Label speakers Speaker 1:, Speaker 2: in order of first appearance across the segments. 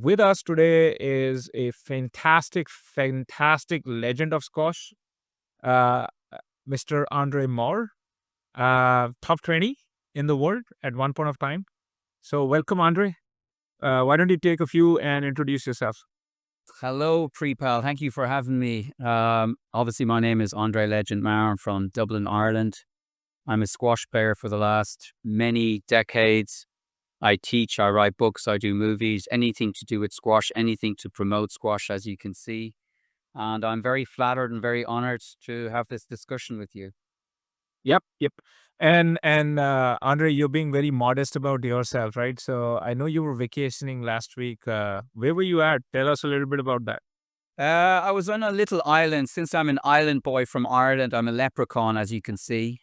Speaker 1: With us today is a fantastic legend of squash, uh, Mr. Andre Maur, top 20 in the world at one point of time. So, welcome, Andre. Why don't you take a few and introduce yourself?
Speaker 2: Hello, Preetpal. Thank you for having me. Obviously, my name is Andre Legend Maur. I'm from Dublin, Ireland. I'm a squash player for the last many decades. I teach, I write books, I do movies, anything to do with squash, anything to promote squash, as you can see. And I'm very flattered and very honored to have this discussion with you.
Speaker 1: Yep. And Andre, you're being very modest about yourself, right? So, I know you were vacationing last week. Where were you at? Tell us a little bit about that.
Speaker 2: I was on a little island. Since I'm an island boy from Ireland, I'm a leprechaun, as you can see.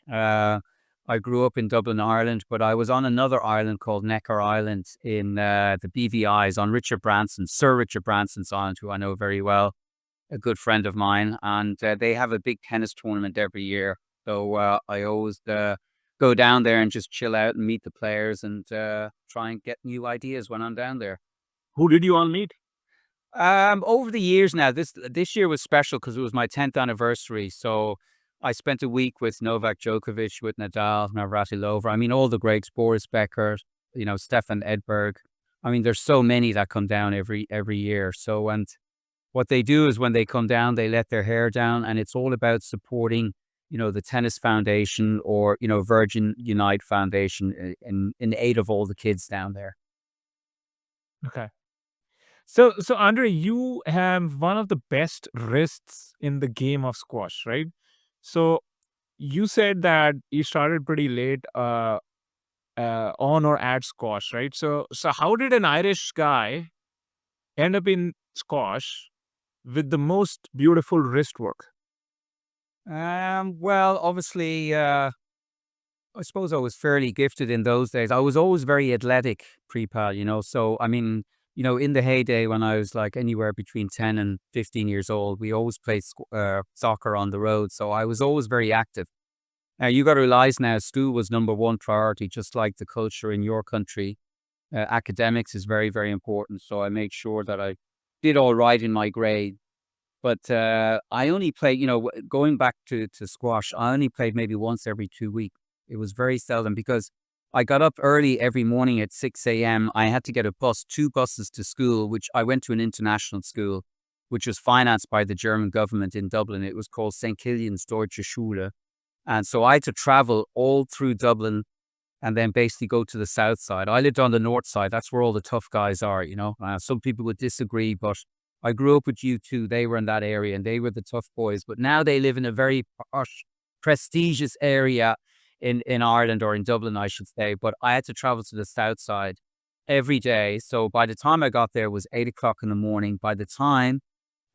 Speaker 2: I grew up in Dublin, Ireland, but I was on another island called Necker Island in the BVI's on Richard Branson, Sir Richard Branson's island, who I know very well, a good friend of mine. And they have a big tennis tournament every year. So I always go down there and just chill out and meet the players and try and get new ideas when I'm down there.
Speaker 1: Who did you all meet?
Speaker 2: Over the years now, this year was special because it was my 10th anniversary. So I spent a week with Novak Djokovic, with Nadal, Navratilova. I mean, all the greats, Boris Becker, Stefan Edberg. I mean, there's so many that come down every year. So, and what they do is when they come down, they let their hair down, and it's all about supporting, the Tennis Foundation or Virgin Unite Foundation in aid of all the kids down there.
Speaker 1: Okay. So Andre, you have one of the best wrists in the game of squash, right? So you said that you started pretty late on or at squash, right? So how did an Irish guy end up in squash with the most beautiful wrist work?
Speaker 2: Well, obviously, I suppose I was fairly gifted in those days. I was always very athletic, pre-pal. So, I mean, in the heyday when I was like anywhere between 10 and 15 years old, we always played soccer on the road. So I was always very active. Now, you got to realize now, school was number one priority, just like the culture in your country. Academics is very, very important. So I made sure that I did all right in my grade. But I only played, going back to squash, I only played maybe once every 2 weeks. It was very seldom because I got up early every morning at 6 a.m. I had to get a bus, two buses to school, which I went to an international school, which was financed by the German government in Dublin. It was called St. Kilian's Deutsche Schule. And so I had to travel all through Dublin and then basically go to the south side. I lived on the north side. That's where all the tough guys are. Some people would disagree, but I grew up with you two. They were in that area and they were the tough boys. But now they live in a very posh, prestigious area in Ireland, or in Dublin, I should say. But I had to travel to the south side every day. So by the time I got there, it was 8 o'clock in the morning. By the time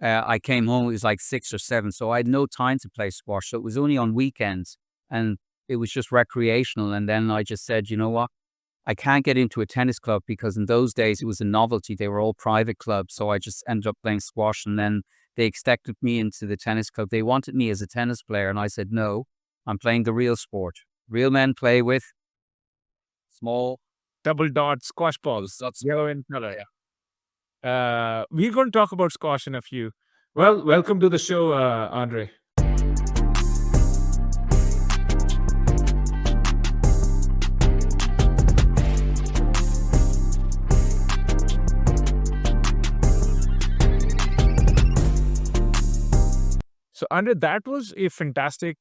Speaker 2: I came home, it was like 6 or 7. So I had no time to play squash. So it was only on weekends and it was just recreational. And then I just said, you know what? I can't get into a tennis club because in those days it was a novelty. They were all private clubs. So I just ended up playing squash, and then they accepted me into the tennis club. They wanted me as a tennis player. And I said, no, I'm playing the real sport. Real men play with small.
Speaker 1: Double dot squash balls,
Speaker 2: That's
Speaker 1: yellow in color. Yeah. We're going to talk about squash in a few. Well, welcome to the show, Andre. So, Andre, that was a fantastic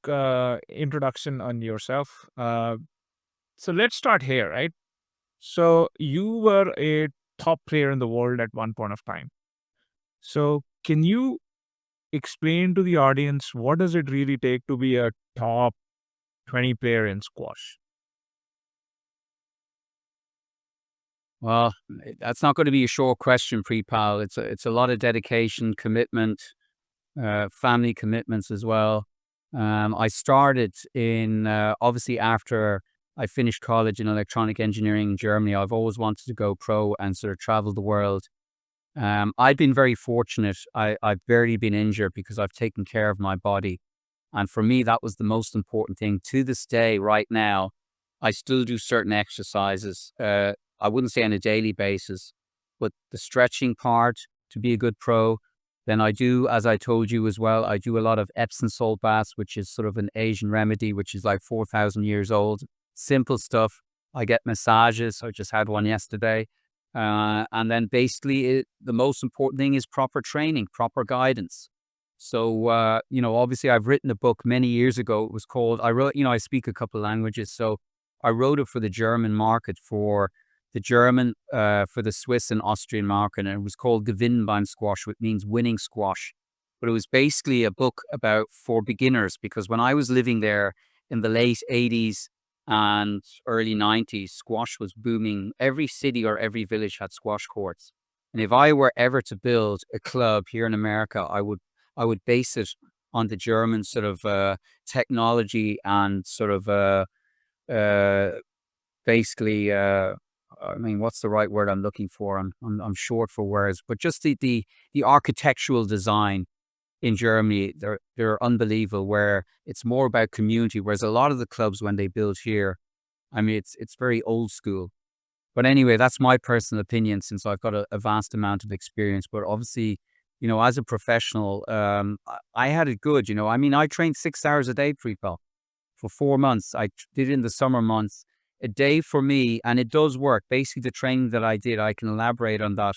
Speaker 1: introduction on yourself. So, let's start here, right? So, you were a top player in the world at one point of time. So, can you explain to the audience what does it really take to be a top 20 player in squash?
Speaker 2: Well, that's not going to be a short question, pre-pal. It's a lot of dedication, commitment, family commitments as well. I started in obviously after I finished college in electronic engineering in Germany. I've always wanted to go pro and sort of travel the world. I've been very fortunate. I've barely been injured because I've taken care of my body. And for me, that was the most important thing. To this day, right now, I still do certain exercises. I wouldn't say on a daily basis, but the stretching part to be a good pro. Then I do, as I told you as well, I do a lot of Epsom salt baths, which is sort of an Asian remedy, which is like 4,000 years old. Simple stuff. I get massages. I just had one yesterday. And then basically the most important thing is proper training, proper guidance. So, obviously I've written a book many years ago. It was called, I speak a couple of languages. So I wrote it for the German market, for the German, for the Swiss and Austrian market. And it was called Gewinnen beim Squash, which means winning squash. But it was basically a book for beginners, because when I was living there in the late 80s and early 90s, squash was booming. Every city or every village had squash courts. And if I were ever to build a club here in America, I would base it on the German sort of technology and sort of uh, basically, what's the right word I'm looking for? I'm short for words, but just the architectural design in Germany, they're unbelievable. Where it's more about community, whereas a lot of the clubs when they build here, it's very old school. But anyway, that's my personal opinion, since I've got a vast amount of experience. But obviously, as a professional, I had it good. I trained 6 hours a day, Preetpal, for 4 months. I did it in the summer months. A day for me, and it does work. Basically, the training that I did, I can elaborate on that.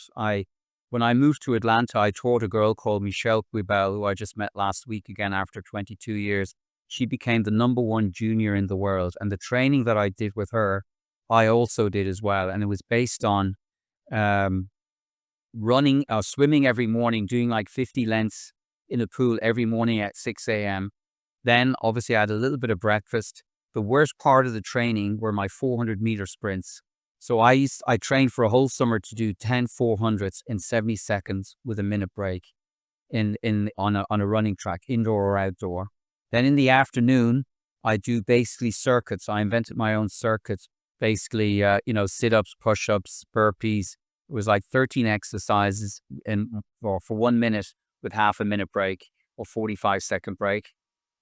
Speaker 2: When I moved to Atlanta, I taught a girl called Michelle Quibel, who I just met last week again after 22 years. She became the #1 junior in the world. And the training that I did with her, I also did as well. And it was based on um, running or swimming every morning, doing like 50 lengths in a pool every morning at 6 a.m. Then obviously I had a little bit of breakfast. The worst part of the training were my 400-meter sprints. So I trained for a whole summer to do 10 400s in 70 seconds with a minute break on a running track, indoor or outdoor. Then in the afternoon, I do basically circuits. I invented my own circuits, basically, sit-ups, push-ups, burpees. It was like 13 exercises for 1 minute with half a minute break or 45-second break.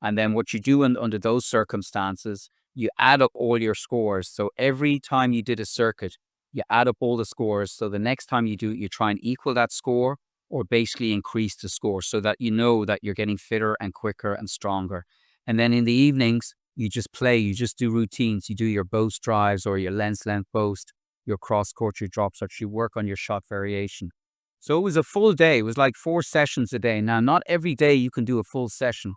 Speaker 2: And then what you do under those circumstances, you add up all your scores. So every time you did a circuit, you add up all the scores. So the next time you do it, you try and equal that score or basically increase the score, so that you know that you're getting fitter and quicker and stronger. And then in the evenings, you just play, you just do routines. You do your boast drives or your length boast, your cross court, your drop shots. You work on your shot variation. So it was a full day. It was like 4 sessions a day. Now, not every day you can do a full session.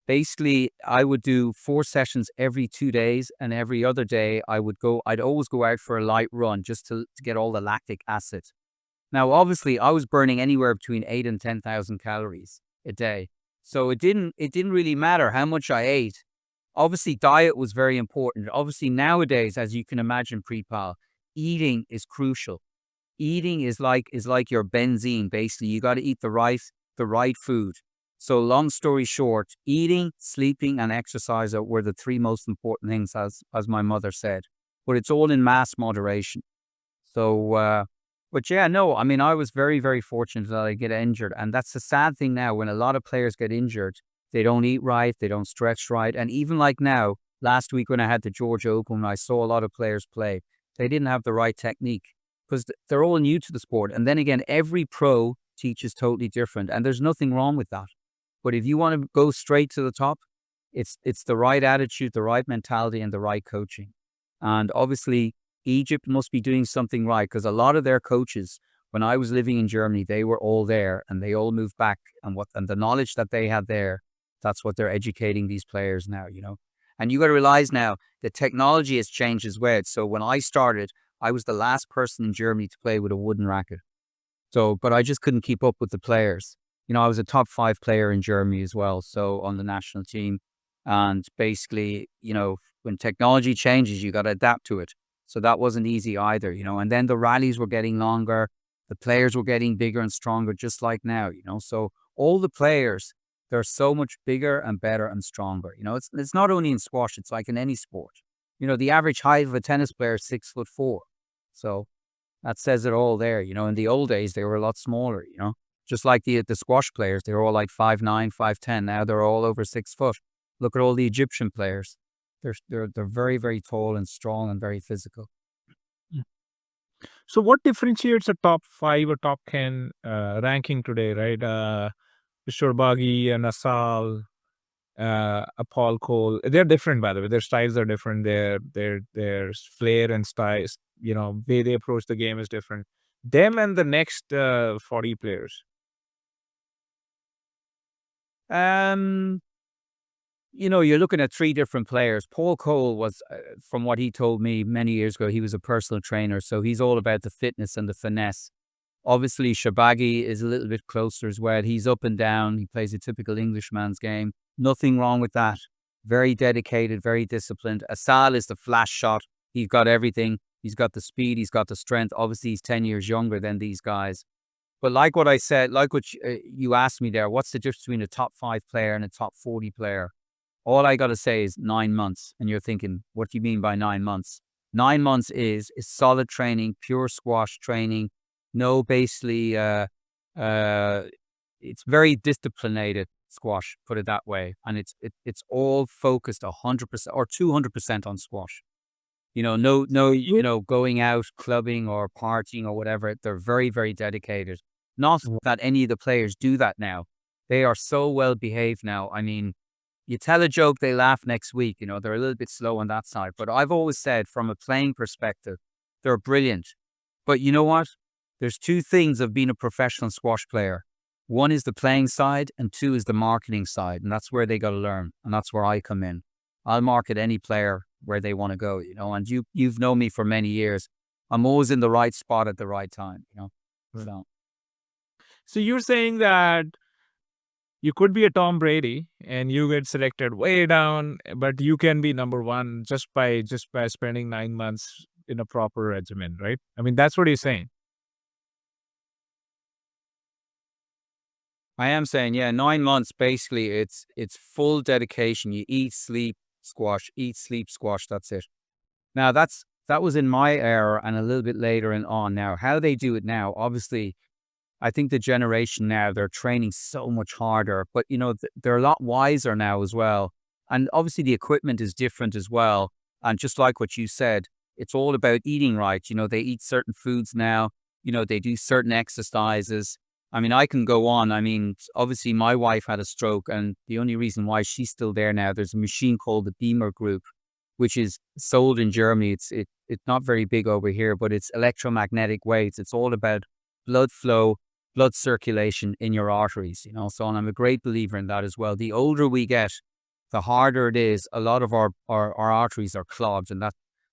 Speaker 2: Basically, I would do 4 sessions every 2 days, and every other day I'd always go out for a light run just to get all the lactic acid. Now, obviously, I was burning anywhere between 8 and 10,000 calories a day. So it didn't really matter how much I ate. Obviously, diet was very important. Obviously, nowadays, as you can imagine, Preetpal, eating is crucial. Eating is like your benzene. Basically, you got to eat the right food. So long story short, eating, sleeping, and exercise were the 3 most important things, as my mother said. But it's all in mass moderation. So, but yeah, no, I was very, very fortunate that I get injured. And that's the sad thing now. When a lot of players get injured, they don't eat right, they don't stretch right. And even like now, last week when I had the Georgia Open, I saw a lot of players play. They didn't have the right technique, because they're all new to the sport. And then again, every pro teaches totally different. And there's nothing wrong with that. But if you want to go straight to the top, it's the right attitude, the right mentality, and the right coaching. And obviously, Egypt must be doing something right, because a lot of their coaches, when I was living in Germany, they were all there and they all moved back. And the knowledge that they had there, that's what they're educating these players now. And you got to realize now the technology has changed as well. So when I started, I was the last person in Germany to play with a wooden racket. So, but I just couldn't keep up with the players. I was a top 5 player in Germany as well, so on the national team. And basically, when technology changes, you got to adapt to it. So that wasn't easy either. And then the rallies were getting longer. The players were getting bigger and stronger, just like now. So all the players, they're so much bigger and better and stronger. It's not only in squash, it's like in any sport. The average height of a tennis player is 6'4". So that says it all there. In the old days, they were a lot smaller. Just like the squash players, they were all like 5'9", 5'10". Now they're all over 6 foot. Look at all the Egyptian players. They're very, very tall and strong and very physical.
Speaker 1: So what differentiates a top 5 or top 10 ranking today, right? Shorbagi and Asal, Paul Cole, they're different, by the way. Their styles are different. Their flair and styles, way they approach the game is different. Them and the next 40 players.
Speaker 2: Um, you're looking at three different players. Paul Cole was, from what he told me many years ago, he was a personal trainer, so he's all about the fitness and the finesse. Obviously, Shabagi is a little bit closer as well. He's up and down. He plays a typical Englishman's game. Nothing wrong with that. Very dedicated, very disciplined. Asal is the flash shot. He's got everything. He's got the speed. He's got the strength. Obviously, he's 10 years younger than these guys. But like what I said, like what you asked me there, what's the difference between a top 5 player and a top 40 player? All I got to say is 9 months. And you're thinking, what do you mean by 9 months? 9 months is solid training, pure squash training. No, basically, uh, it's very disciplined squash, put it that way. And it's all focused 100% or 200% on squash. No, going out, clubbing or partying or whatever. They're very, very dedicated. Not that any of the players do that now. They are so well behaved now. I mean, you tell a joke, they laugh next week. They're a little bit slow on that side. But I've always said, from a playing perspective, they're brilliant. But you know what? There's two things of being a professional squash player. One is the playing side, and two is the marketing side. And that's where they got to learn. And that's where I come in. I'll market any player where they want to go. And you've known me for many years. I'm always in the right spot at the right time.
Speaker 1: Right.
Speaker 2: So
Speaker 1: So you're saying that you could be a Tom Brady and you get selected way down, but you can be number one just by spending 9 months in a proper regimen, right? I mean, that's what he's saying.
Speaker 2: I am saying, yeah, 9 months, basically it's full dedication. You eat, sleep, squash, eat, sleep, squash. That's it. Now that was in my era and a little bit later and on now. How they do it now, obviously, I think the generation now, they're training so much harder, but they're a lot wiser now as well. And obviously the equipment is different as well. And just like what you said, it's all about eating right. They eat certain foods now, they do certain exercises. I mean, I can go on. I mean, obviously my wife had a stroke, and the only reason why she's still there now, there's a machine called the Beamer Group, which is sold in Germany. It's not very big over here, but it's electromagnetic waves. It's all about blood flow, blood circulation in your arteries. So, and I'm a great believer in that as well. The older we get, the harder it is. A lot of our arteries are clogged, and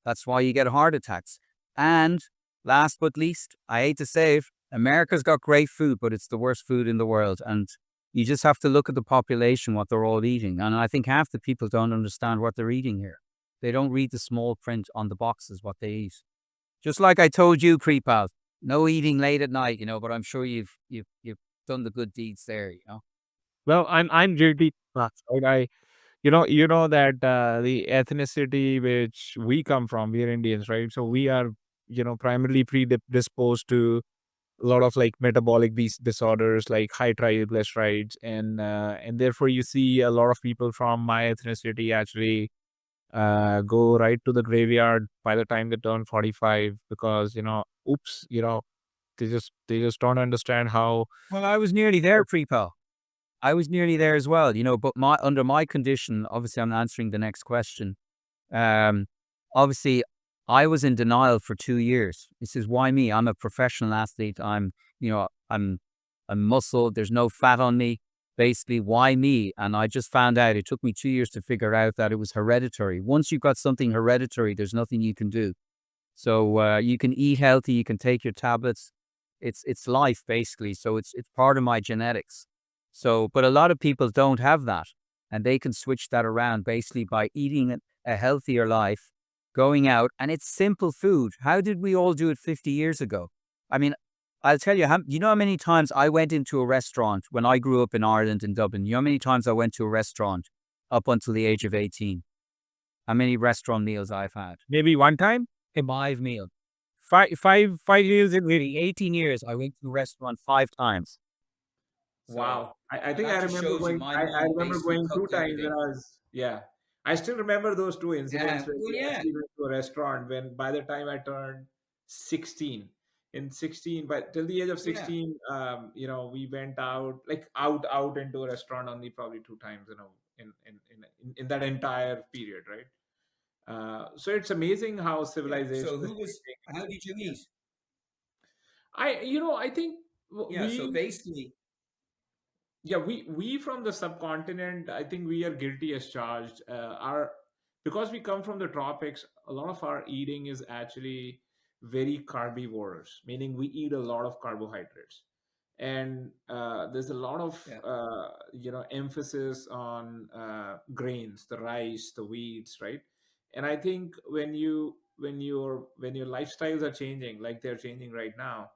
Speaker 2: that's why you get heart attacks. And last but least, I hate to say it, America's got great food, but it's the worst food in the world. And you just have to look at the population, what they're all eating. And I think half the people don't understand what they're eating here. They don't read the small print on the boxes, what they eat. Just like I told you, Preetpal, no eating late at night. But I'm sure you've done the good deeds there.
Speaker 1: Well, I'm guilty. Right? You know that the ethnicity which we come from, we're Indians, right? So we are, primarily predisposed to a lot of like metabolic these disorders, like high triglycerides, and therefore you see a lot of people from my ethnicity actually go right to the graveyard by the time they turn 45 because oops, they just don't understand how.
Speaker 2: Well, I was nearly there, Preetpal. I was nearly there as well. But under my condition, obviously I'm answering the next question. Um, Obviously, I was in denial for 2 years. This is why me. I'm a professional athlete. I'm muscle. There's no fat on me. Basically, why me? And I just found out. It took me 2 years to figure out that it was hereditary. Once you've got something hereditary, there's nothing you can do. So you can eat healthy. You can take your tablets. It's life basically. So it's part of my genetics. So, but a lot of people don't have that, and they can switch that around basically by eating a healthier life, going out, and it's simple food. How did we all do it 50 years ago? I mean, I'll tell you, you know how many times I went into a restaurant when I grew up in Ireland, in Dublin? You know how many times I went to a restaurant up until the age of 18? How many restaurant meals I've had?
Speaker 1: Maybe one time,
Speaker 2: A live meal.
Speaker 1: 5 years in.
Speaker 2: Really, 18 years, I went to a restaurant 5 times. So,
Speaker 1: Wow. I think I
Speaker 2: that just
Speaker 1: remember
Speaker 2: shows you
Speaker 1: going
Speaker 2: my
Speaker 1: I
Speaker 2: mom
Speaker 1: remember
Speaker 2: basically
Speaker 1: going 2
Speaker 2: cooked
Speaker 1: times when
Speaker 2: everything.
Speaker 1: I was, yeah. I still remember those 2 incidents
Speaker 2: Yeah,
Speaker 1: when
Speaker 2: well,
Speaker 1: we
Speaker 2: yeah.
Speaker 1: actually went to a restaurant when by the time I turned 16. in 16, but till the age of
Speaker 3: Yeah.
Speaker 1: 16, we went out, like out into a restaurant only probably two times, in that entire period, right? So it's amazing how
Speaker 3: Yeah.
Speaker 1: civilization
Speaker 3: So
Speaker 1: is
Speaker 3: who was?
Speaker 1: changing.
Speaker 3: How did you eat?
Speaker 1: I think
Speaker 3: Yeah. So
Speaker 1: we
Speaker 3: basically,
Speaker 1: yeah, we from the subcontinent, I think we are guilty as charged. Our Because we come from the tropics, a lot of our eating is actually very carnivorous, meaning we eat a lot of carbohydrates, and there's a lot of
Speaker 3: yeah.
Speaker 1: emphasis on grains, the rice, the wheats, right? And I think when your lifestyles are changing, like they're changing right now,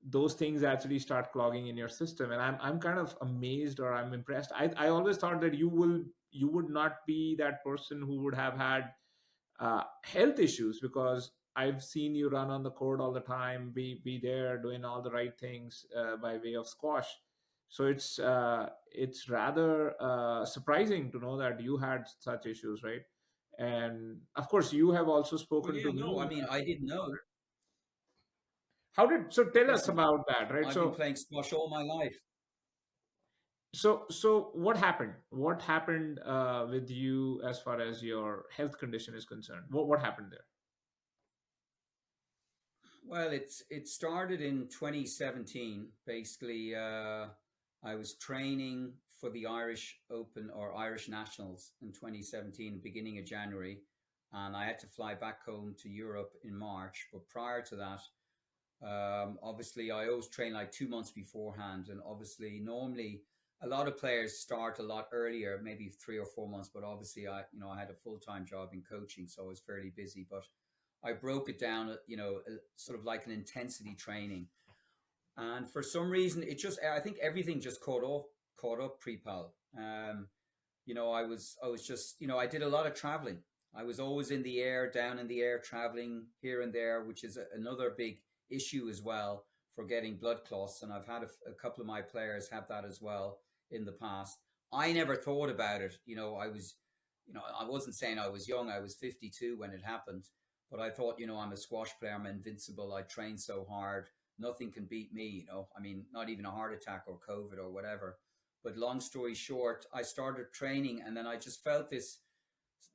Speaker 1: those things actually start clogging in your system. And I'm kind of amazed, or I'm impressed. I always thought that you would not be that person who would have had health issues, because I've seen you run on the court all the time, be there doing all the right things by way of squash. So it's rather surprising to know that you had such issues, right? And of course you have also
Speaker 3: Well,
Speaker 1: spoken
Speaker 3: yeah.
Speaker 1: to
Speaker 3: No, I
Speaker 1: me.
Speaker 3: mean, I didn't know.
Speaker 1: How did So tell us
Speaker 3: Listen,
Speaker 1: about that, right?
Speaker 3: I've been playing squash all my life.
Speaker 1: So what happened? What happened with you as far as your health condition is concerned? What happened there?
Speaker 3: Well, it started in 2017. Basically, I was training for the Irish Open or Irish Nationals in 2017, beginning of January, and I had to fly back home to Europe in March. But prior to that, obviously, I always train like 2 months beforehand, and obviously, normally a lot of players start a lot earlier, maybe 3 or 4 months. But obviously, I had a full time job in coaching, so I was fairly busy. But I broke it down, sort of like an intensity training, and for some reason, I think everything just caught up, Preetpal. I was just, I did a lot of traveling. I was always in the air, down in the air, traveling here and there, which is another big issue as well for getting blood clots. And I've had a couple of my players have that as well in the past. I never thought about it. I wasn't saying I was young. I was 52 when it happened, but I thought, I'm a squash player. I'm invincible. I train so hard. Nothing can beat me. I mean, not even a heart attack or COVID or whatever. But long story short, I started training, and then I just felt this,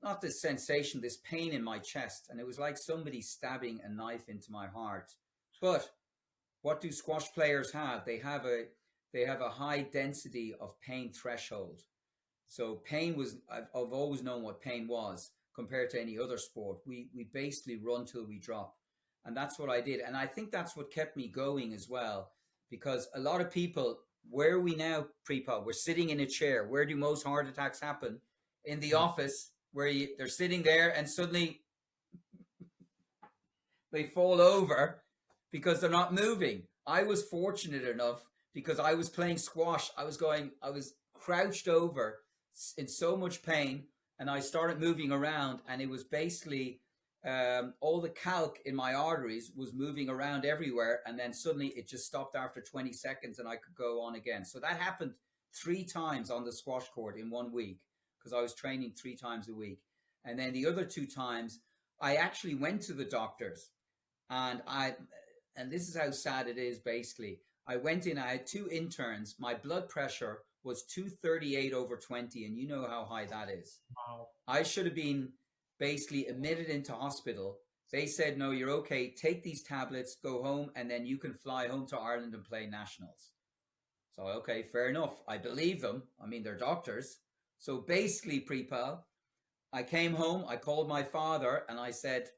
Speaker 3: not this sensation, this pain in my chest. And it was like somebody stabbing a knife into my heart. But what do squash players have? They have a high density of pain threshold. So pain was, I've always known what pain was compared to any other sport. We basically run till we drop. And that's what I did. And I think that's what kept me going as well. Because a lot of people, where are we now, Prepa? We're sitting in a chair. Where do most heart attacks happen? In the office, where they're sitting there and suddenly they fall over because they're not moving. I was fortunate enough because I was playing squash. I was crouched over in so much pain, and I started moving around, and it was basically all the calc in my arteries was moving around everywhere, and then suddenly it just stopped after 20 seconds, and I could go on again. So that happened 3 times on the squash court in 1 week because I was training 3 times a week, and then the other 2 times I actually went to the doctors, and this is how sad it is. Basically, I went in. I had 2 interns. My blood pressure was 238/20, and you know how high that is.
Speaker 1: Wow.
Speaker 3: I should have been basically admitted into hospital. They said, no, you're okay. Take these tablets, go home, and then you can fly home to Ireland and play nationals. So, okay, fair enough. I believe them. I mean, they're doctors. So basically, Prepal, I came home. I called my father and I said,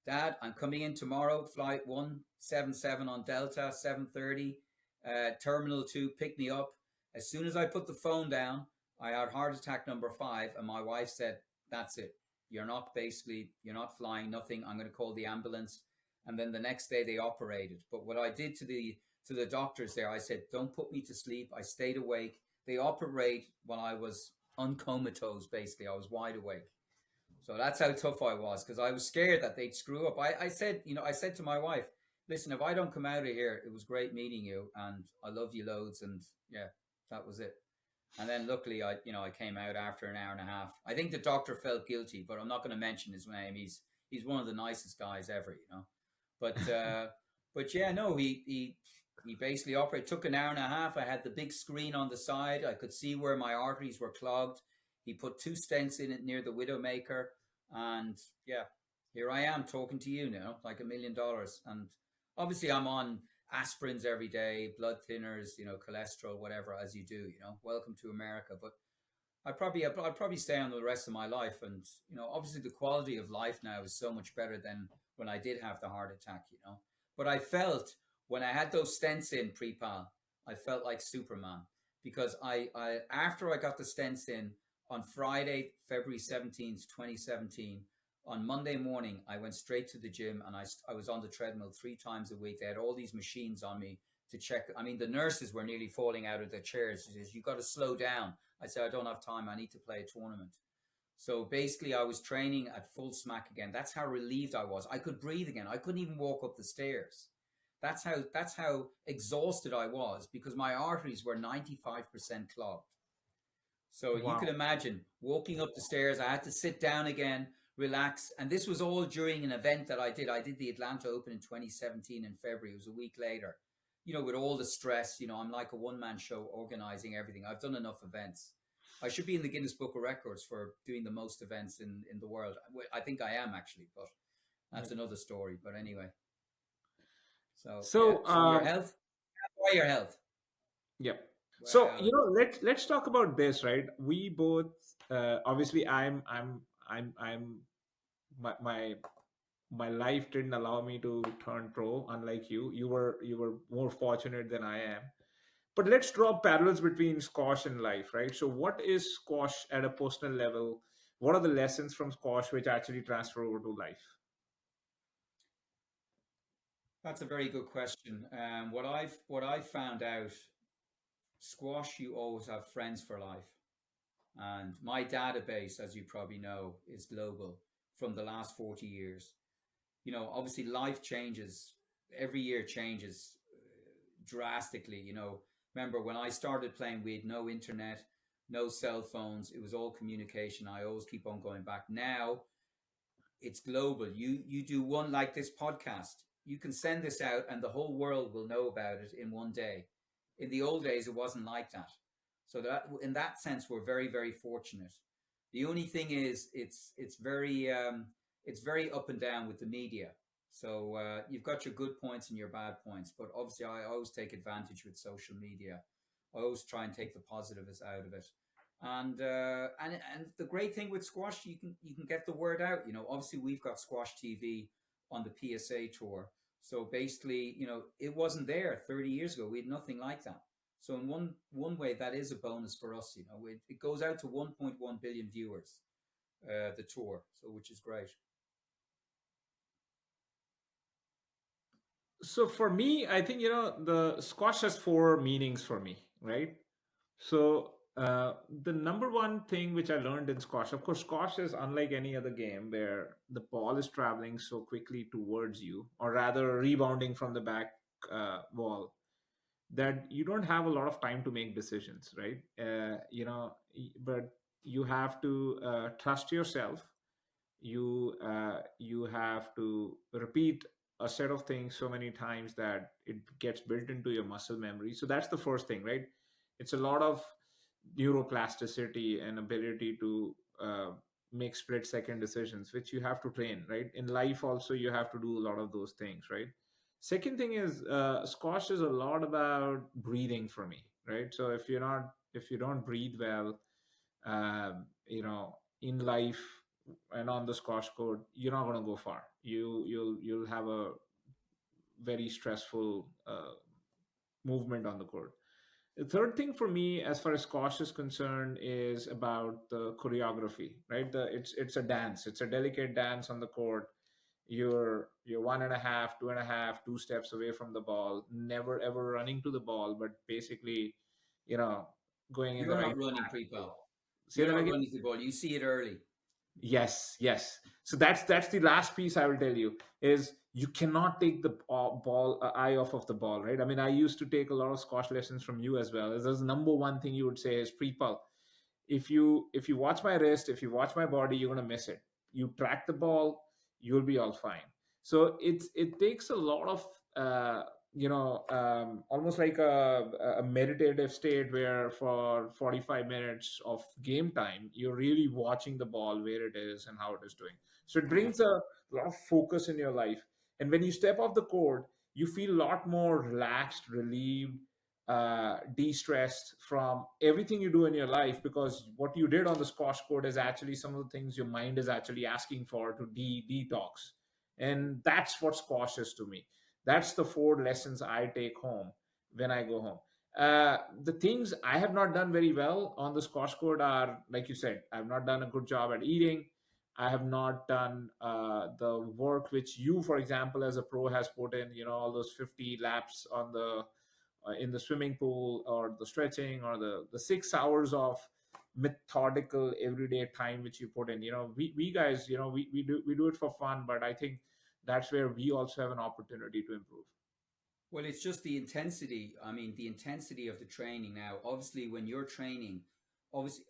Speaker 3: Dad, I'm coming in tomorrow, flight 177 on Delta, 7:30, Terminal 2, pick me up. As soon as I put the phone down, I had heart attack number 5, and my wife said, that's it. You're not flying, nothing. I'm going to call the ambulance. And then the next day they operated. But what I did to the doctors there, I said, don't put me to sleep. I stayed awake. They operate while I was uncomatose, basically. I was wide awake. So that's how tough I was, because I was scared that they'd screw up. I said, I said to my wife, listen, if I don't come out of here, it was great meeting you and I love you loads. And yeah, that was it. And then luckily I came out after an hour and a half. I think the doctor felt guilty, but I'm not going to mention his name. He's one of the nicest guys ever. But But yeah, no, he basically operated. It took an hour and a half. I had the big screen on the side. I could see where my arteries were clogged. He put two stents in it near the widowmaker, and yeah, here I am talking to you now, like $1 million. And obviously, I'm on aspirins every day, blood thinners, cholesterol, whatever, as you do. Welcome to America. But I'd probably stay on the rest of my life, and obviously the quality of life now is so much better than when I did have the heart attack. But I felt when I had those stents in Preetpal, I felt like Superman because I after I got the stents in on Friday, February 17th, 2017. On Monday morning, I went straight to the gym and I was on the treadmill 3 times a week. They had all these machines on me to check. I mean, the nurses were nearly falling out of their chairs. She says, "You got to slow down." I said, "I don't have time. I need to play a tournament." So basically, I was training at full smack again. That's how relieved I was. I could breathe again. I couldn't even walk up the stairs. That's how exhausted I was because my arteries were 95% clogged. So you can
Speaker 1: Wow.
Speaker 3: imagine walking up the stairs. I had to sit down again, relax. And this was all during an event that I did. I did the Atlanta Open in 2017 in February. It was a week later. With all the stress, I'm like a one-man show organizing everything. I've done enough events. I should be in the Guinness Book of Records for doing the most events in the world. I think I am actually, but that's another story. But anyway, so yeah.
Speaker 1: So,
Speaker 3: So your health, why your health?
Speaker 1: yeah. So,
Speaker 3: Well,
Speaker 1: let's talk about this, right? We both, obviously, I'm my life didn't allow me to turn pro, unlike you. You were more fortunate than I am. But let's draw parallels between squash and life, right? So, what is squash at a personal level? What are the lessons from squash which actually transfer over to life?
Speaker 3: that's a very good question. What I've found out, squash, you always have friends for life. And my database, as you probably know, is global from the last 40 years. Obviously life changes, every year changes drastically. Remember when I started playing, we had no internet, no cell phones. It was all communication. I always keep on going back. Now it's global. You do one like this podcast. You can send this out and the whole world will know about it in one day. In the old days, it wasn't like that. So that in that sense, we're very, very fortunate. The only thing is, it's very up and down with the media. So you've got your good points and your bad points, but obviously, I always take advantage with social media. I always try and take the positives out of it. And the great thing with squash, you can get the word out. Obviously, we've got Squash TV on the PSA tour. So basically, it wasn't there 30 years ago. We had nothing like that. So in one way, that is a bonus for us. It goes out to 1.1 billion viewers, the tour, so which is great.
Speaker 1: So for me, I think the squash has four meanings for me, right? So the number one thing which I learned in squash, of course, squash is unlike any other game where the ball is traveling so quickly towards you, or rather rebounding from the back wall, that you don't have a lot of time to make decisions, right? But you have to trust yourself. You have to repeat a set of things so many times that it gets built into your muscle memory. So that's the first thing, right? It's a lot of neuroplasticity and ability to make split second decisions, which you have to train, right? In life also you have to do a lot of those things, right? Second thing is squash is a lot about breathing for me, right? So if you don't breathe well, in life and on the squash court, you're not going to go far. You'll have a very stressful movement on the court. The third thing for me, as far as squash is concerned, is about the choreography, right? It's a dance. It's a delicate dance on the court. You're one and a half, two and a half, 2 steps away from the ball, never ever running to the ball, but basically, you know, going in the
Speaker 3: You're
Speaker 1: right
Speaker 3: not running
Speaker 1: path.
Speaker 3: pre-ball.
Speaker 1: Say
Speaker 3: You're
Speaker 1: that
Speaker 3: not
Speaker 1: again.
Speaker 3: running the ball. You see it early.
Speaker 1: Yes, yes. So that's the last piece I will tell you is you cannot take the ball eye off of the ball, right? I mean, I used to take a lot of squash lessons from you as well. There's number one thing you would say is pre-pull. If you watch my wrist, if you watch my body, you're gonna miss it. You track the ball, you'll be all fine. So it takes a lot of uh, almost like a meditative state where for 45 minutes of game time, you're really watching the ball where it is and how it is doing. So it brings a lot of focus in your life. And when you step off the court, you feel a lot more relaxed, relieved, de-stressed from everything you do in your life, because what you did on the squash court is actually some of the things your mind is actually asking for to detox. And that's what squash is to me. That's the four lessons I take home when I go home. The things I have not done very well on the squash court are, like you said, I've not done a good job at eating. I have not done the work which you, for example, as a pro, has put in. All those 50 laps on the in the swimming pool, or the stretching, or the 6 hours of methodical everyday time which you put in. We guys, we do it for fun, but I think that's where we also have an opportunity to improve.
Speaker 3: Well, it's just the intensity. I mean, the intensity of the training now. Obviously, when you're training, obviously,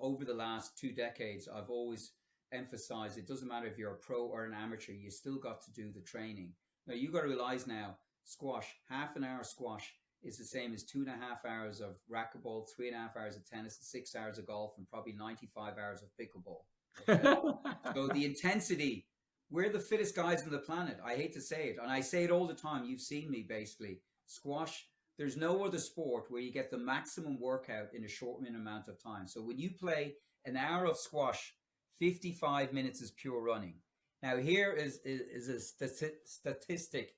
Speaker 3: over the last 2 decades, I've always emphasized it doesn't matter if you're a pro or an amateur, you still got to do the training. Now, you got to realize now, squash, half an hour squash is the same as 2.5 hours of racquetball, 3.5 hours of tennis, and 6 hours of golf, and probably 95 hours of pickleball. Okay. So the intensity, we're the fittest guys on the planet. I hate to say it, and I say it all the time. You've seen me basically. Squash, there's no other sport where you get the maximum workout in a short amount of time. So when you play an hour of squash, 55 minutes is pure running. Now, here is a statistic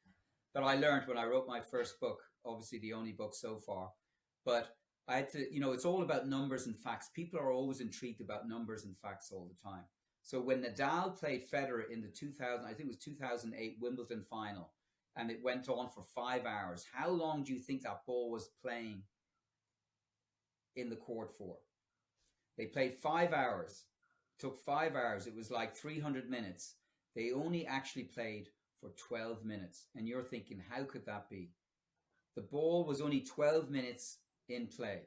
Speaker 3: that I learned when I wrote my first book, obviously the only book so far. But I had to, it's all about numbers and facts. People are always intrigued about numbers and facts all the time. So when Nadal played Federer in the 2000, I think it was 2008 Wimbledon final, and it went on for 5 hours, how long do you think that ball was playing in the court for? They played 5 hours, took 5 hours. It was like 300 minutes. They only actually played for 12 minutes. And you're thinking, how could that be? The ball was only 12 minutes in play.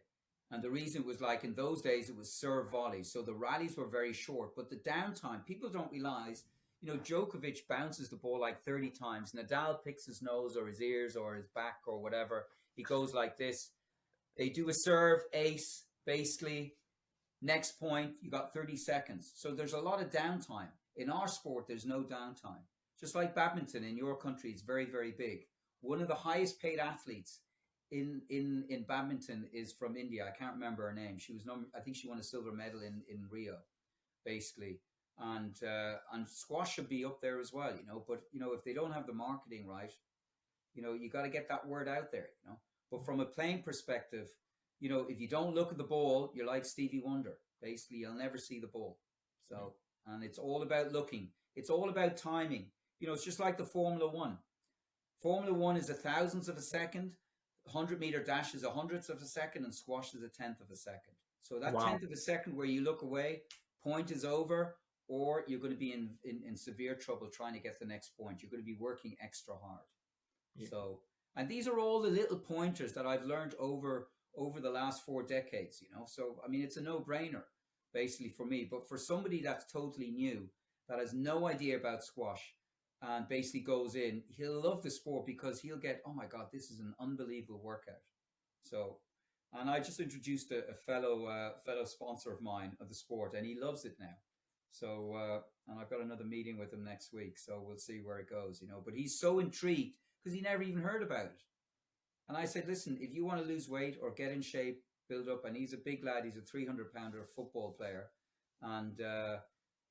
Speaker 3: And the reason was, like, in those days, it was serve volley. So the rallies were very short. But the downtime, people don't realize, Djokovic bounces the ball like 30 times. Nadal picks his nose or his ears or his back or whatever. He goes like this. They do a serve, ace, basically. Next point, you got 30 seconds. So there's a lot of downtime. In our sport, there's no downtime. Just like badminton in your country, it's very, very big. One of the highest paid athletes in badminton is from India. I can't remember her name. She was I think she won a silver medal in Rio, basically. And squash should be up there as well, But if they don't have the marketing right, you got to get that word out there, But from a playing perspective, if you don't look at the ball, you're like Stevie Wonder. Basically, you'll never see the ball. So, and it's all about looking. It's all about timing. It's just like the Formula One. Formula One is a thousandth of a second. 100-meter dash is a hundredth of a second, and squash is a tenth of a second. So that
Speaker 1: Wow.
Speaker 3: tenth of a second where you look away, point is over, or you're going to be in severe trouble trying to get the next point. You're going to be working extra hard. Yeah. So, and these are all the little pointers that I've learned over the last 4 decades, So, I mean, it's a no-brainer, basically, for me. But for somebody that's totally new, that has no idea about squash, and basically goes in, he'll love the sport because he'll get, oh my God, this is an unbelievable workout. So, and I just introduced a fellow sponsor of mine of the sport, and he loves it now. So, and I've got another meeting with him next week, so we'll see where it goes, But he's so intrigued because he never even heard about it. And I said, listen, if you want to lose weight or get in shape, build up, and he's a big lad, he's a 300-pounder football player, and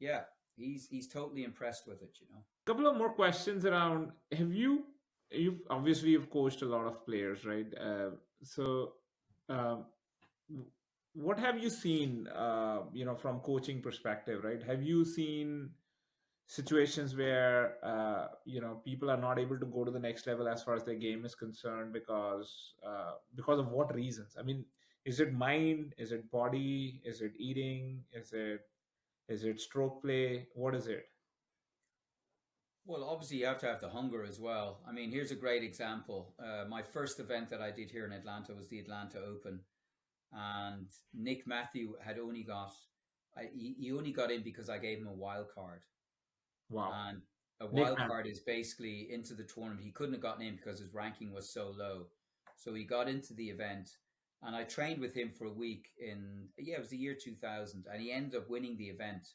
Speaker 3: yeah, he's totally impressed with it,
Speaker 1: Couple of more questions around. You've obviously you've coached a lot of players, right? So um, what have you seen, from coaching perspective, right? Have you seen situations where people are not able to go to the next level as far as their game is concerned because of what reasons? I mean, is it mind? Is it body? Is it eating? Is it stroke play? What is it?
Speaker 3: Well, obviously, you have to have the hunger as well. I mean, here's a great example. My first event that I did here in Atlanta was the Atlanta Open, and Nick Matthew had only got he only got in because I gave him a wild card.
Speaker 1: Wow.
Speaker 3: And A
Speaker 1: Nick
Speaker 3: wild card is basically into the tournament. He couldn't have gotten in because his ranking was so low. So he got into the event, and I trained with him for a week in, yeah, it was the year 2000, and he ended up winning the event.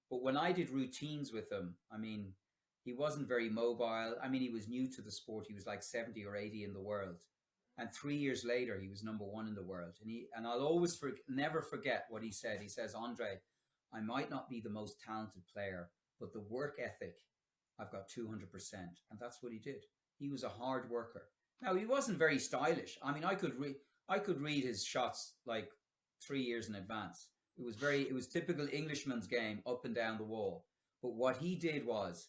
Speaker 3: But when I did routines with him, I mean, he wasn't very mobile. I mean, he was new to the sport. He was like 70 or 80 in the world. And 3 years later, he was number one in the world. And I'll always never forget what he said. He says, Andre, I might not be the most talented player, but the work ethic, I've got 200%. And that's what he did. He was a hard worker. Now, he wasn't very stylish. I mean, I could read his shots like 3 years in advance. It was typical Englishman's game, up and down the wall. But what he did was,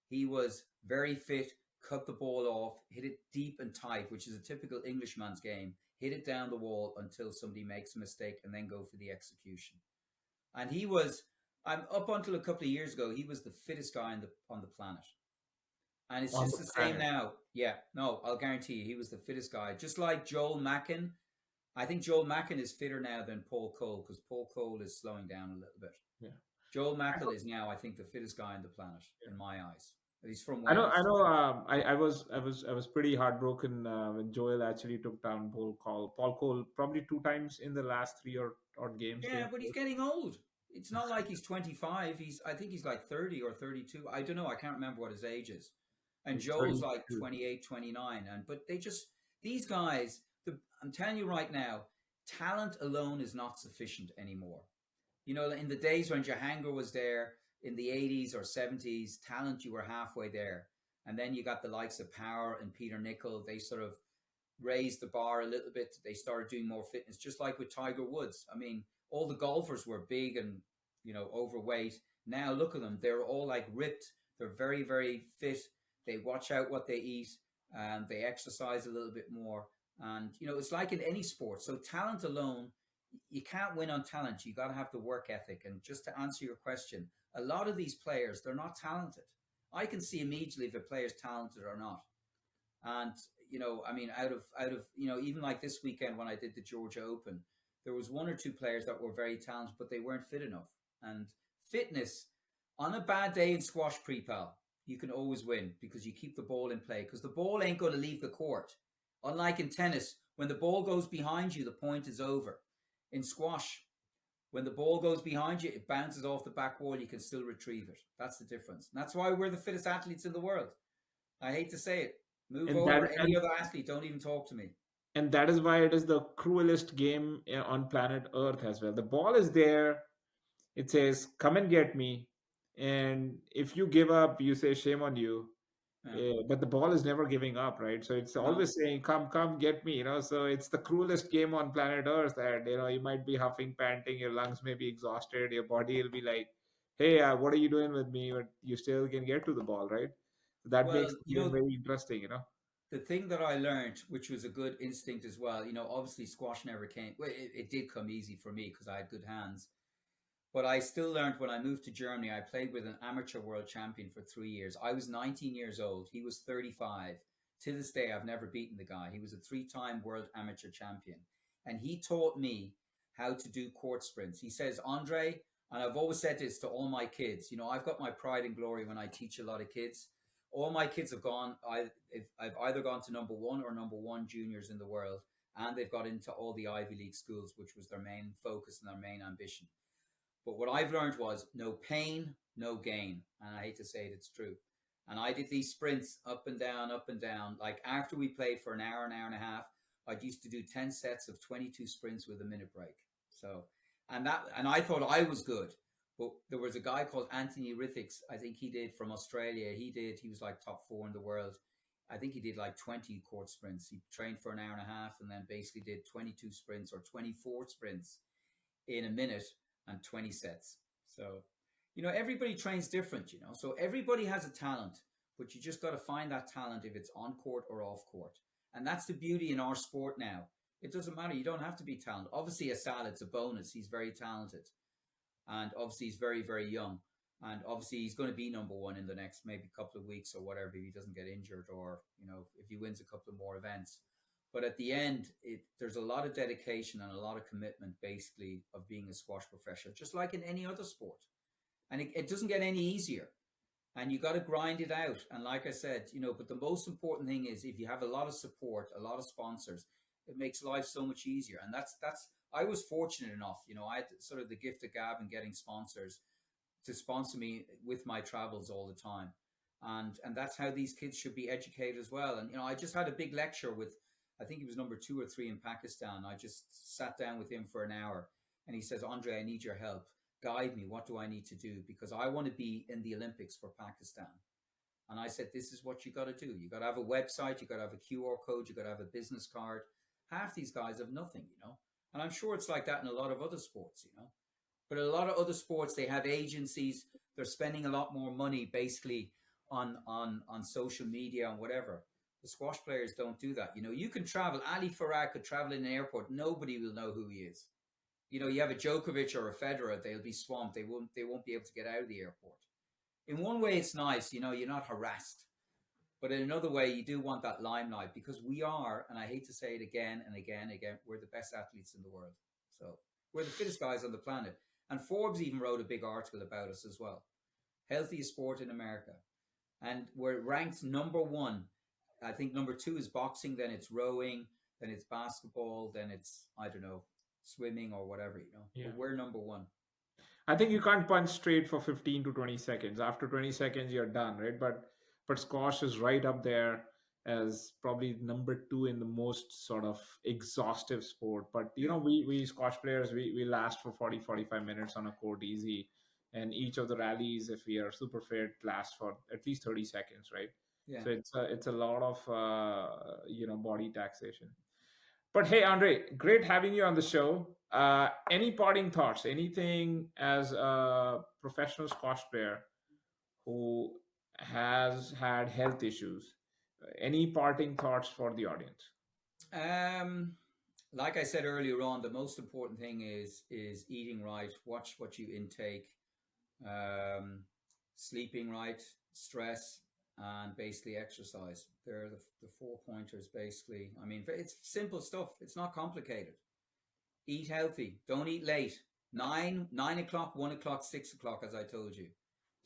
Speaker 3: he was very fit, cut the ball off, hit it deep and tight, which is a typical Englishman's game, hit it down the wall until somebody makes a mistake and then go for the execution. And he was, up until a couple of years ago, he was the fittest guy on the planet. And it's
Speaker 1: on
Speaker 3: just
Speaker 1: the
Speaker 3: the same
Speaker 1: planet.
Speaker 3: now. Yeah, no, I'll guarantee you, he was the fittest guy. Just like Joel Mackin. I think Joel Mackin is fitter now than Paul Cole, because Paul Cole is slowing down a little bit.
Speaker 1: Yeah.
Speaker 3: Joel Mackin is now, I think, the fittest guy on the planet,
Speaker 1: Yeah.
Speaker 3: in my eyes. He's from
Speaker 1: I know. I
Speaker 3: Wales.
Speaker 1: know. I was pretty heartbroken when Joel actually took down Paul Cole. Paul Cole probably 2 times in the last 3 or games.
Speaker 3: Yeah, but he's getting old. It's not like he's 25. I think he's like 30 or 32. I don't know. I can't remember what his age is. And
Speaker 1: He's
Speaker 3: Joel's like
Speaker 1: 32.
Speaker 3: 28, 29. But these guys, I'm telling you right now, talent alone is not sufficient anymore. You know, in the days when Jahangir was there in the 80s or 70s, talent, you were halfway there. And then you got the likes of Power and Peter Nicol. They sort of raised the bar a little bit. They started doing more fitness, just like with Tiger Woods. I mean, all the golfers were big and, overweight. Now look at them. They're all like ripped. They're very, very fit. They watch out what they eat, and they exercise a little bit more. And, it's like in any sport. So talent alone, you can't win on talent. You got to have the work ethic. And just to answer your question, a lot of these players, they're not talented. I can see immediately if a player's talented or not. And, I mean, out of, even like this weekend when I did the Georgia Open, there was one or two players that were very talented, but they weren't fit enough. And fitness, on a bad day in squash, Preetpal, you can always win because you keep the ball in play, because the ball ain't going to leave the court. Unlike in tennis, when the ball goes behind you, the point is over. In squash, when the ball goes behind you, it bounces off the back wall, you can still retrieve it. That's the difference. And that's why we're the fittest athletes in the world. I hate to say it. Move
Speaker 1: And
Speaker 3: over
Speaker 1: that
Speaker 3: any other athlete. Don't even talk to me.
Speaker 1: and that is why it is the cruelest game on planet Earth as well. The ball is there. It says, "Come and get me," and if you give up, you say, "Shame on you."
Speaker 3: Yeah.
Speaker 1: But the ball is never giving up, right? So it's
Speaker 3: No.
Speaker 1: always saying, "Come, come, get me." So it's the cruelest game on planet Earth, and you might be huffing, panting, your lungs may be exhausted, your body will be like, "Hey, what are you doing with me?" But you still can get to the ball, right? So that makes
Speaker 3: Well,
Speaker 1: the game very interesting.
Speaker 3: the thing that I learned, which was a good instinct as well, obviously squash never came. Well, it did come easy for me because I had good hands. But I still learned when I moved to Germany. I played with an amateur world champion for 3 years. I was 19 years old. He was 35. To this day, I've never beaten the guy. He was a 3-time world amateur champion. And he taught me how to do court sprints. He says, Andre, and I've always said this to all my kids, I've got my pride and glory when I teach a lot of kids. All my kids have gone, I've either gone to number one or number one juniors in the world, and they've got into all the Ivy League schools, which was their main focus and their main ambition. But what I've learned was no pain, no gain. And I hate to say it, it's true. And I did these sprints up and down, up and down. Like after we played for an hour and a half, I used to do 10 sets of 22 sprints with a minute break. So, and I thought I was good. But there was a guy called Anthony Rithix. I think he did from Australia. He was like top 4 in the world. I think he did like 20 court sprints. He trained for an hour and a half and then basically did 22 sprints or 24 sprints in a minute and 20 sets. So, everybody trains different, So everybody has a talent, but you just got to find that talent if it's on court or off court. And that's the beauty in our sport now. It doesn't matter. You don't have to be talented. Obviously, Asal, it's a bonus. He's very talented. And obviously, he's very, very young. And obviously, he's going to be number one in the next maybe couple of weeks or whatever if he doesn't get injured or, if he wins a couple of more events. But at the end, there's a lot of dedication and a lot of commitment, basically, of being a squash professional, just like in any other sport. And it doesn't get any easier. and you got to grind it out. And like I said, but the most important thing is if you have a lot of support, a lot of sponsors, it makes life so much easier. And that's I was fortunate enough, I had sort of the gift of gab and getting sponsors to sponsor me with my travels all the time. And that's how these kids should be educated as well. And I just had a big lecture with, I think he was number 2 or 3 in Pakistan. I just sat down with him for an hour, and he says, Andre, I need your help. Guide me. What do I need to do? Because I want to be in the Olympics for Pakistan. And I said, this is what you got to do. You got to have a website. You got to have a QR code. You got to have a business card. Half these guys have nothing. And I'm sure it's like that in a lot of other sports. But a lot of other sports, they have agencies. They're spending a lot more money basically on social media and whatever. The squash players don't do that. You can travel. Ali Farag could travel in an airport. Nobody will know who he is. You have a Djokovic or a Federer, they'll be swamped. They won't be able to get out of the airport. In one way, it's nice. You're not harassed. But in another way, you do want that limelight because we are, and I hate to say it again and again and again, we're the best athletes in the world. So we're the fittest guys on the planet. And Forbes even wrote a big article about us as well. Healthiest sport in America. And we're ranked number 1. I think number 2 is boxing, then it's rowing, then it's basketball, then it's, I don't know, swimming or whatever.
Speaker 1: Yeah.
Speaker 3: But we're number 1.
Speaker 1: I think you can't punch straight for 15 to 20 seconds. After 20 seconds, you're done, right? But squash is right up there as probably number 2 in the most sort of exhaustive sport. But we squash players, we last for 40-45 minutes on a court easy, and each of the rallies, if we are super fit, last for at least 30 seconds, right?
Speaker 3: Yeah.
Speaker 1: So it's a lot of body taxation. But hey, Andre, great having you on the show. Any parting thoughts? Anything as a professional squash player who has had health issues? Any parting thoughts for the audience?
Speaker 3: Like I said earlier on, the most important thing is eating right. Watch what you intake, sleeping right, stress, and basically exercise. They're the 4 pointers basically. I mean, it's simple stuff. It's not complicated. Eat healthy. Don't eat late. 9 o'clock, 1 o'clock, 6 o'clock, as I told you.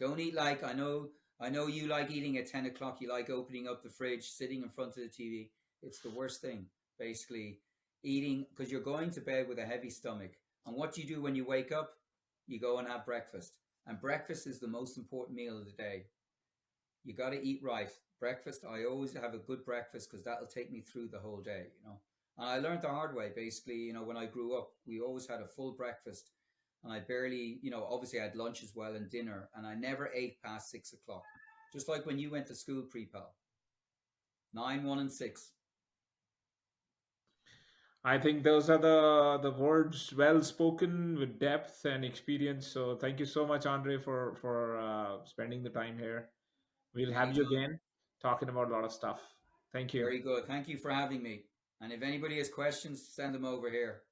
Speaker 3: Don't eat like, I know you like eating at 10 o'clock. You like opening up the fridge, sitting in front of the TV. It's the worst thing, basically. Eating, because you're going to bed with a heavy stomach. And what do you do when you wake up? You go and have breakfast. And breakfast is the most important meal of the day. You got to eat right. Breakfast, I always have a good breakfast because that'll take me through the whole day. And I learned the hard way, basically, when I grew up, we always had a full breakfast. And I barely, obviously I had lunch as well and dinner. And I never ate past 6 o'clock. Just like when you went to school, Preetpal. 9, 1, and 6.
Speaker 1: I think those are the words well spoken with depth and experience. So thank you so much, Andre, for spending the time here. We'll have you
Speaker 3: Anytime.
Speaker 1: again talking about a lot of stuff. Thank you
Speaker 3: Very good. Thank you for having me. And if anybody has questions, send them over here.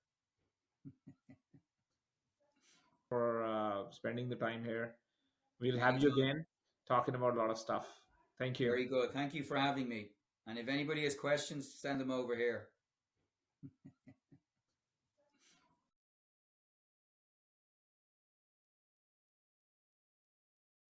Speaker 1: for spending the time here. We'll have
Speaker 3: Anytime.
Speaker 1: you again talking about a lot of stuff. Thank you
Speaker 3: Very good. Thank you for having me. And if anybody has questions, send them over here.